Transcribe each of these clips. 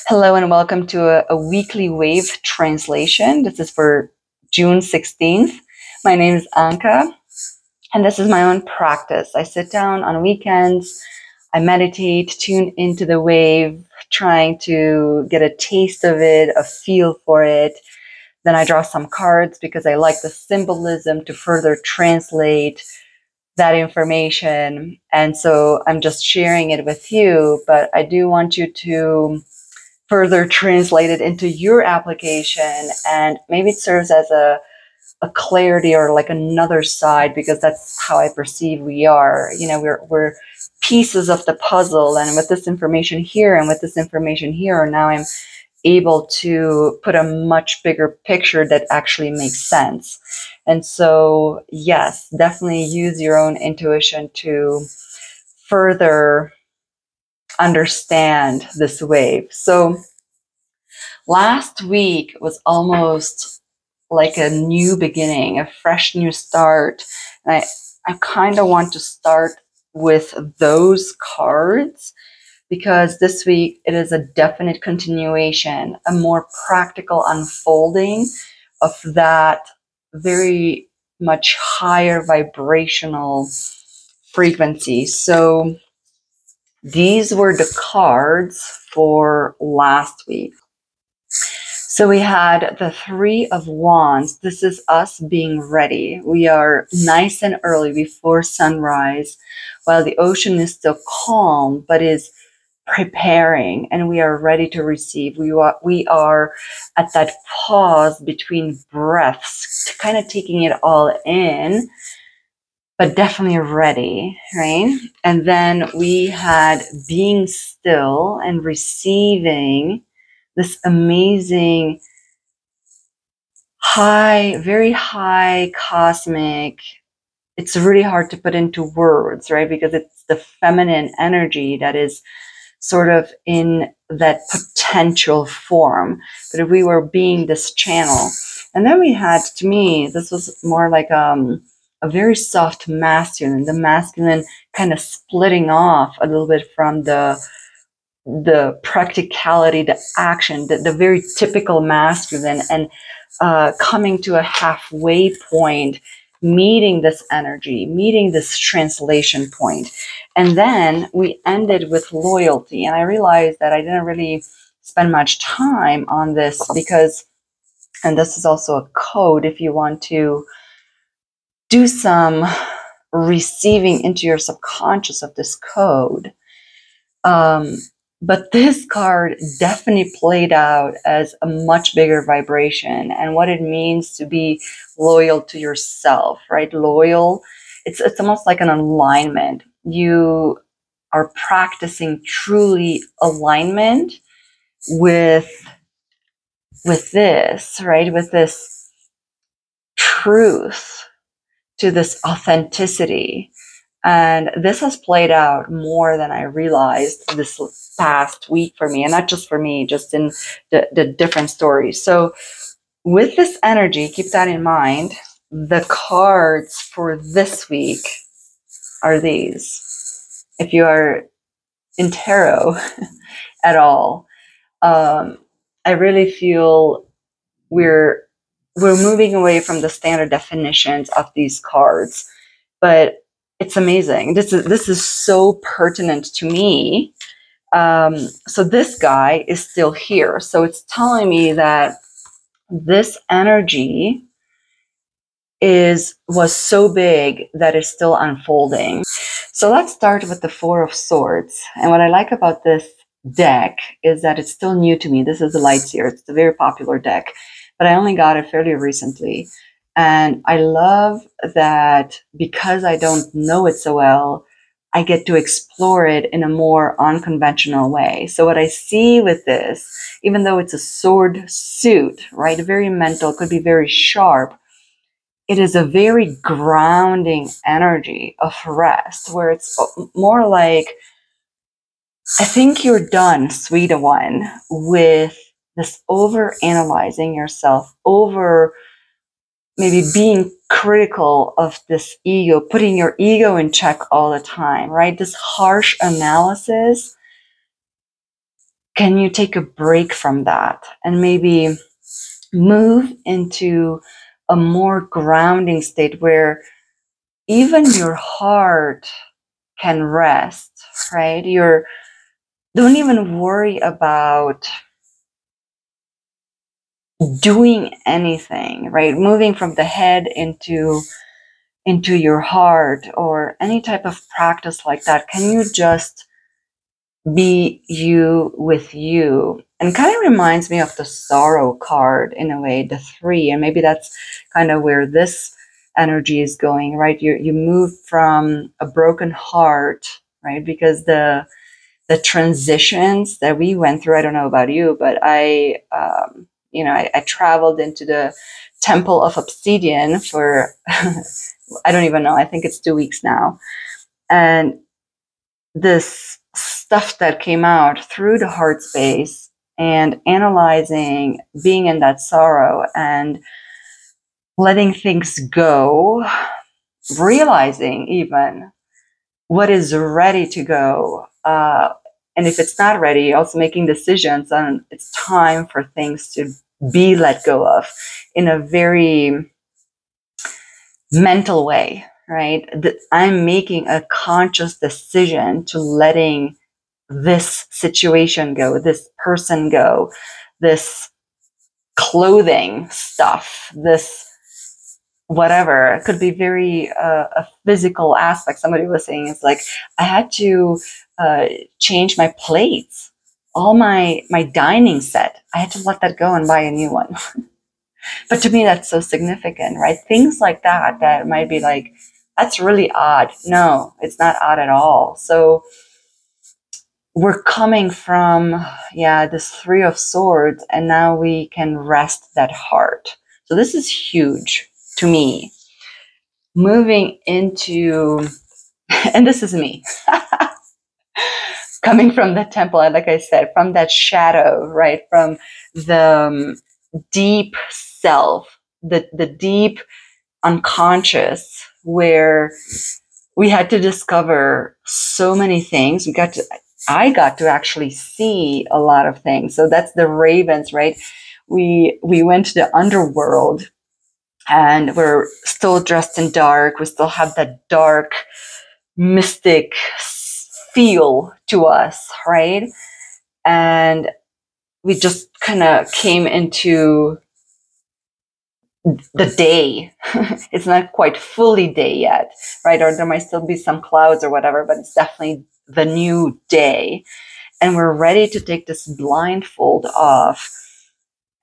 Hello and welcome to a weekly wave translation. This is for June 16th. My name is Anka, and this is my own practice. I sit down on weekends, I meditate, tune into the wave, trying to get a taste of it, a feel for it. Then I draw some cards because I like the symbolism to further translate that information. And so I'm just sharing it with you, but I do want you to further translate it into your application, and maybe it serves as a clarity or like another side, because that's how I perceive we are. You know, we're pieces of the puzzle, and with this information here and with this information here, now I'm able to put a much bigger picture that actually makes sense. And so yes, definitely use your own intuition to further understand this wave. So last week was almost like a new beginning, a fresh new start. And I kind of want to start with those cards because this week it is a definite continuation, a more practical unfolding of that very much higher vibrational frequency. So these were the cards for last week. So we had the Three of Wands. This is us being ready. We are nice and early before sunrise, while the ocean is still calm, but is preparing, and we are ready to receive. We are at that pause between breaths, kind of taking it all in, but definitely ready, right? And then we had being still and receiving this amazing very high cosmic, it's really hard to put into words, right? Because it's the feminine energy that is sort of in that potential form. But if we were being this channel, and then we had, to me, this was more like a very soft masculine, the masculine kind of splitting off a little bit from the practicality, the action, the very typical masculine, and coming to a halfway point, meeting this energy, meeting this translation point. And then we ended with loyalty. And I realized that I didn't really spend much time on this because, and this is also a code if you want to do some receiving into your subconscious of this code. But this card definitely played out as a much bigger vibration, and what it means to be loyal to yourself, right? Loyal, it's almost like an alignment. You are practicing truly alignment with this, right? With this truth, to this authenticity. And this has played out more than I realized this past week for me, and not just for me, just in the different stories. So with this energy, keep that in mind. The cards for this week are these. If you are in tarot at all, I really feel we're moving away from the standard definitions of these cards, but it's amazing. This is so pertinent to me. So this guy is still here. So it's telling me that this energy was so big that it's still unfolding. So let's start with the Four of Swords. And what I like about this deck is that it's still new to me. This is the Lightseer. It's a very popular deck, but I only got it fairly recently. And I love that because I don't know it so well, I get to explore it in a more unconventional way. So what I see with this, even though it's a sword suit, right, very mental, could be very sharp, it is a very grounding energy of rest, where it's more like, I think you're done, sweet one, with this over analyzing yourself, over maybe being critical of this ego, putting your ego in check all the time, right? This harsh analysis can you take a break from that and maybe move into a more grounding state where even your heart can rest, right? Don't even worry about doing anything, right? Moving from the head into your heart or any type of practice like that. Can you just be you with you? And kind of reminds me of the sorrow card in a way, the 3, and maybe that's kind of where this energy is going, right? You move from a broken heart, right? Because the transitions that we went through, I don't know about you, but I traveled into the Temple of Obsidian for I don't even know, I think it's 2 weeks now. And this stuff that came out through the heart space and analyzing being in that sorrow and letting things go, realizing even what is ready to go. And if it's not ready, also making decisions on it's time for things to be let go of in a very mental way, right? I'm making a conscious decision to letting this situation go, this person go, this clothing stuff, this whatever. It could be very a physical aspect. Somebody was saying it's like I had to change my plates, all my dining set. I had to let that go and buy a new one. But to me, that's so significant, right? Things like that might be like, that's really odd. No, it's not odd at all. So we're coming from, this 3 of Swords, and now we can rest that heart. So this is huge to me. Moving into, and this is me, coming from the temple, like I said, from that shadow, right? From the deep self, the deep unconscious, where we had to discover so many things. I got to actually see a lot of things. So that's the ravens, right? We went to the underworld and we're still dressed in dark. We still have that dark, mystic feel to us, right? And we just kind of came into the day. It's not quite fully day yet, right? Or there might still be some clouds or whatever, but it's definitely the new day. And we're ready to take this blindfold off.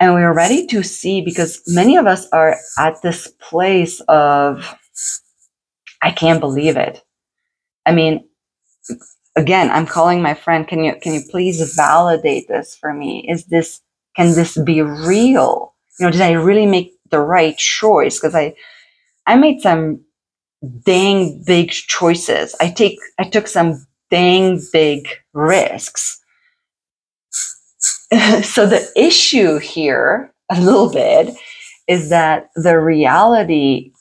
And we're ready to see, because many of us are at this place of, I can't believe it. I mean, again, I'm calling my friend. Can you please validate this for me? Can this be real? Did I really make the right choice? Because I made some dang big choices. I took some dang big risks. So the issue here a little bit is that the reality,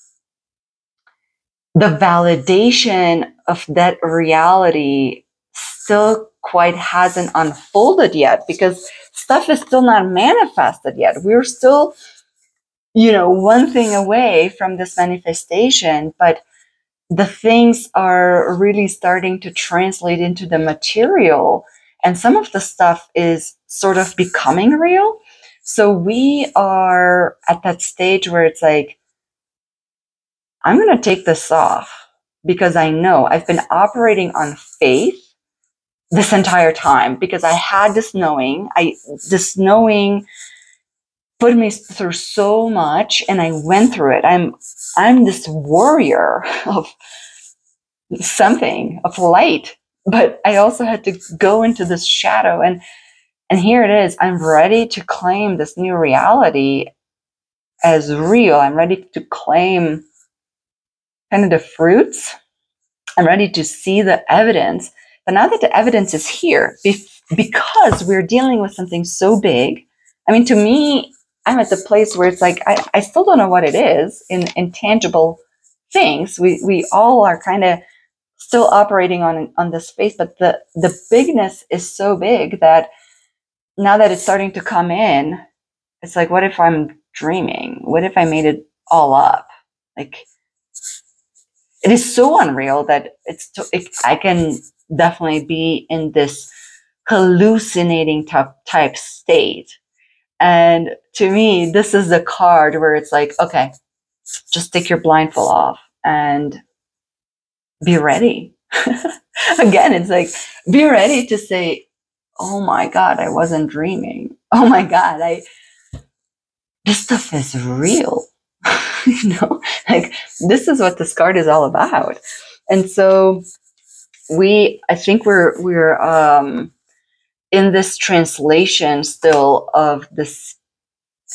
the validation of that reality still quite hasn't unfolded yet, because stuff is still not manifested yet. We're still, one thing away from this manifestation, but the things are really starting to translate into the material, and some of the stuff is sort of becoming real. So we are at that stage where it's like, I'm going to take this off, because I know I've been operating on faith this entire time, because I had this knowing. This knowing put me through so much, and I went through it. I'm this warrior of something, of light, but I also had to go into this shadow, and here it is. I'm ready to claim this new reality as real. I'm ready to claim kind of the fruits. I'm ready to see the evidence. But now that the evidence is here, because we're dealing with something so big, I mean, to me, I'm at the place where it's like, I still don't know what it is in intangible things. We all are kind of still operating on this space, but the bigness is so big that now that it's starting to come in, it's like, what if I'm dreaming? What if I made it all up? Like, it is so unreal that I can definitely be in this hallucinating type state. And to me, this is the card where it's like, okay, just take your blindfold off and be ready. Again, it's like, be ready to say, oh my God, I wasn't dreaming. Oh my God, this stuff is real. Like, this is what this card is all about. And so I think we're in this translation still of this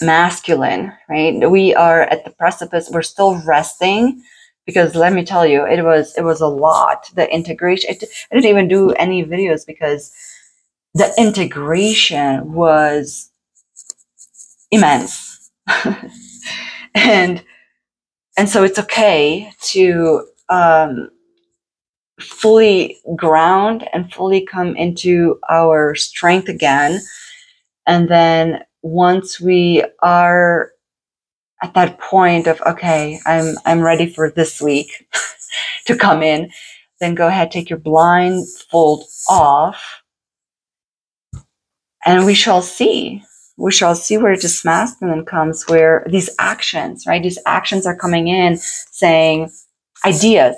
masculine, right? We are at the precipice. We're still resting, because let me tell you, it was a lot. The integration. I didn't even do any videos because the integration was immense, and so it's okay to fully ground and fully come into our strength again. And then once we are at that point of, okay, I'm ready for this week to come in, then go ahead, take your blindfold off, and we shall see. We shall see where this masculine comes, where these actions, right? These actions are coming in saying ideas.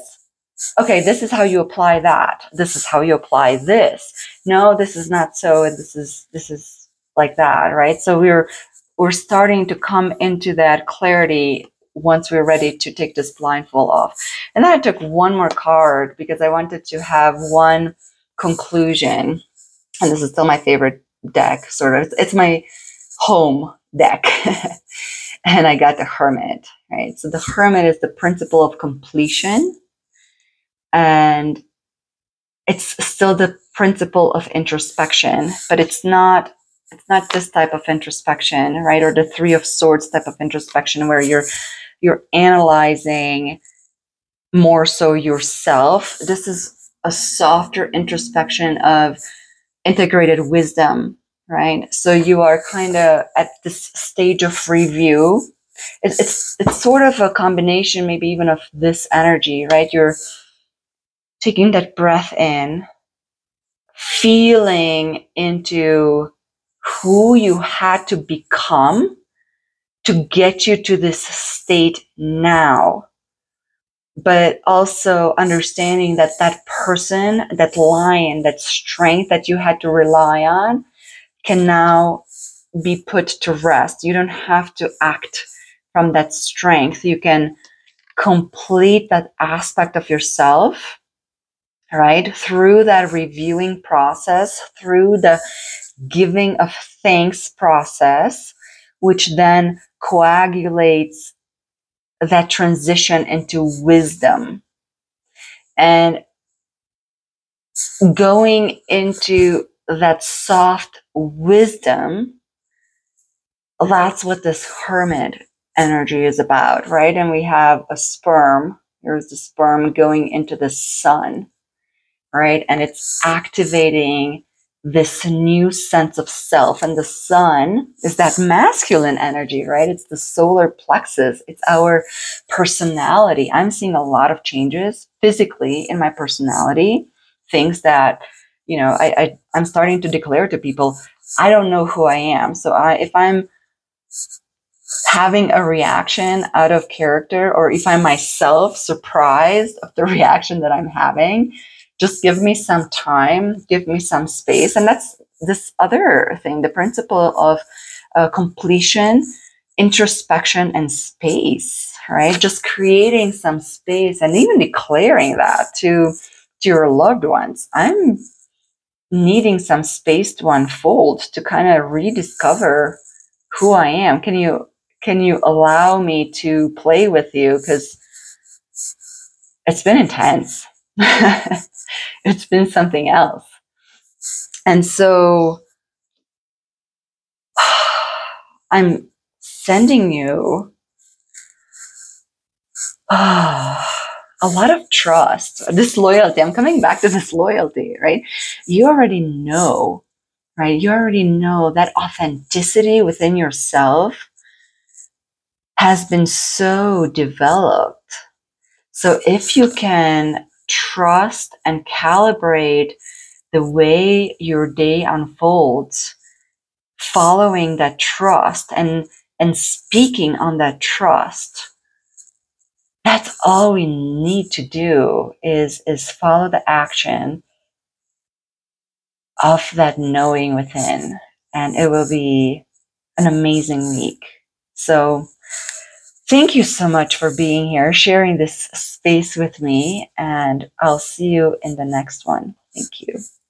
Okay, this is how you apply that. This is how you apply this. No, this is not so. This is like that, right? So we're starting to come into that clarity once we're ready to take this blindfold off. And then I took one more card because I wanted to have one conclusion. And this is still my favorite deck, sort of. It's my home deck. And I got the Hermit, right? So the Hermit is the principle of completion. And it's still the principle of introspection, but it's not this type of introspection, right? Or the Three of Swords type of introspection where you're analyzing more so yourself. This is a softer introspection of integrated wisdom, right? So you are kind of at this stage of review. It's sort of a combination, maybe even of this energy, right? You're taking that breath in, feeling into who you had to become to get you to this state now, but also understanding that that person, that lion, that strength that you had to rely on can now be put to rest. You don't have to act from that strength. You can complete that aspect of yourself, right? Through that reviewing process, through the giving of thanks process, which then coagulates that transition into wisdom. And going into that soft wisdom, that's what this Hermit energy is about, right? And we have a sperm. Here's the sperm going into the sun, right? And it's activating this new sense of self. And the sun is that masculine energy, right? It's the solar plexus. It's our personality. I'm seeing a lot of changes physically in my personality, things that, I'm starting to declare to people, I don't know who I am. So if I'm having a reaction out of character, or if I'm myself surprised of the reaction that I'm having, just give me some time, give me some space. And that's this other thing, the principle of completion, introspection, and space, right? Just creating some space and even declaring that to your loved ones. I'm needing some space to unfold, to kind of rediscover who I am. Can you allow me to play with you? Because it's been intense. It's been something else. And so I'm sending you a lot of trust, this loyalty. I'm coming back to this loyalty, right? You already know right? You already know that authenticity within yourself has been so developed. So if you can trust and calibrate the way your day unfolds, following that trust and speaking on that trust, that's all we need to do is follow the action of that knowing within, and it will be an amazing week. So thank you so much for being here, sharing this space with me, and I'll see you in the next one. Thank you.